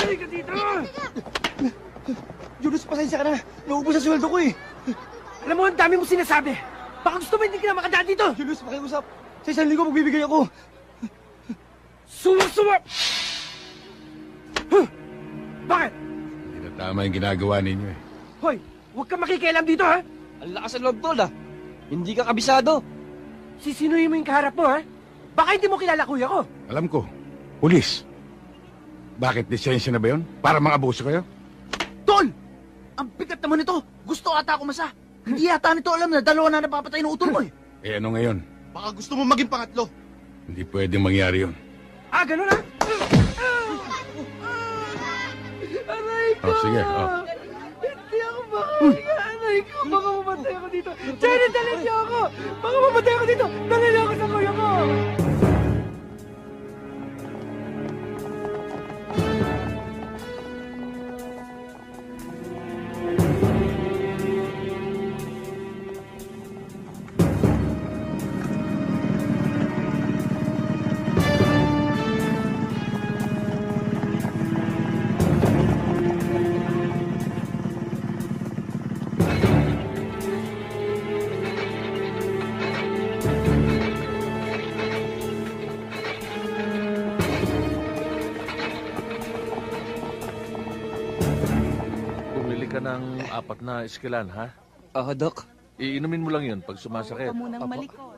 Halika dito! Julius, pasensya ka na. Naubos ang sweldo ko eh. Alam mo, ang dami mo sinasabi. Baka gusto mo hindi ka na makadaan dito. Julius, pakiusap. Sa 1 linggo magbibigay ako. Suwa! Huh? Bakit? Hindi na tama yung ginagawa ninyo eh. Hoy, huwag kang makikialam dito, ha? Ang lakas ng loob, tol, ha? Hindi ka kabisado. Sisinuhin mo yung kaharap mo, ha? Baka hindi mo kilala kuya ko. Alam ko, pulis. Bakit lisensya na ba yun? Para mga abuso kayo? Tol! Ang bigat naman nito. Gusto ata ako masa. Hindi yata nito alam na 2 na napapatay ng utol mo eh. Eh ano ngayon? Baka gusto mo maging pangatlo. Hindi pwedeng mangyari yun. Ah, ganun, ha? Aray ko! Oh, sige, oh. Hindi ako makahinga. Aray ko, baka mamatay ako dito. Jenny, dalhin niyo ako! Baka mamatay ako dito. Dalhin niyo ako sa kuya ko! Ka ng 4 na iskilan, ha? Oo, Dok. Iinumin mo lang yun pag sumasakit. Huwag ka munang malikot.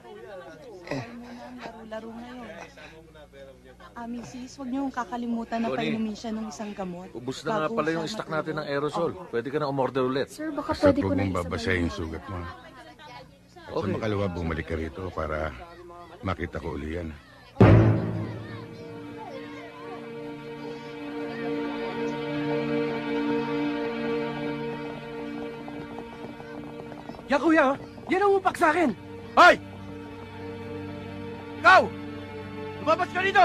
Laro-laro ngayon. Mrs., huwag niyo kakalimutan na Tony, painumin siya ng isang gamot. Ubus na nga pala yung stock natin ng aerosol. Pwede ka na umorder ulit. Sir, baka Basta pwede ko huwag na mong babasahin yung sugat mo. At sa makalawa, bumalik ka rito para makita ko uli yan. Yan, kuya, oh. Yan ang upak sa akin. Hoy! Ikaw! Lumabas ka dito!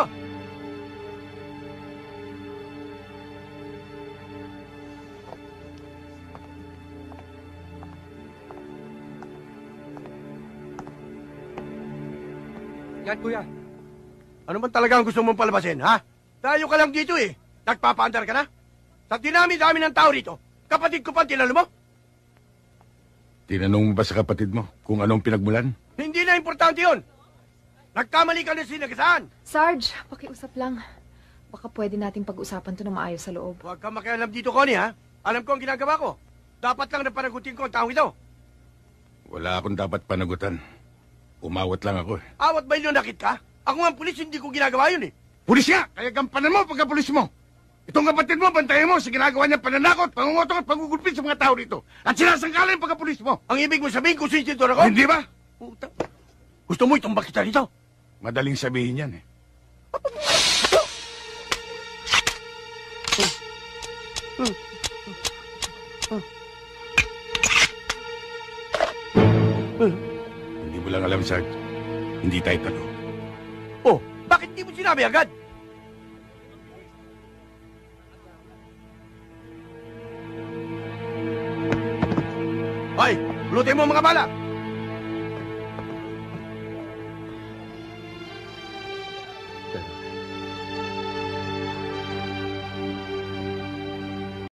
Yan, kuya. Ano man talaga ang gusto mong palabasin, ha? Tayo ka lang dito eh. Nagpapaandar ka na? Sa dinami-dami ng tao rito, kapatid ko pa ang tinalo mo? Tinanong mo ba sa kapatid mo kung anong pinagmulan? Hindi na importante yun. Nagkamali ka na sinagasaan. Sarge, pakiusap lang. Baka pwede nating pag-usapan to na maayos sa loob. Huwag kang makialam dito, Connie, ha? Alam ko ang ginagawa ko. Dapat lang na panagutin ko ang taong ito. Wala akong dapat panagutan. Umawat lang ako eh. Awat ba yun nakit ka? Ako nga ang pulis, hindi ko ginagawa yun eh. Pulis nga! Kaya gampanan mo pagka-pulis mo! Itong kapatid mo, bantayan mo sa ginagawa niya pananakot, pangungotok at pangugulpit sa mga tao dito. At sinasangkala yung pagka-pulis mo. Ang ibig mo sabihin kung sinsidor ako? Hindi ba? Puta. Gusto mo itumbak kita rito? Madaling sabihin yan eh. Hindi mo lang alam, Sarge. Hindi tayo talo. Oh, bakit di mo sinabi agad? Hoy, lutin mo mga bala!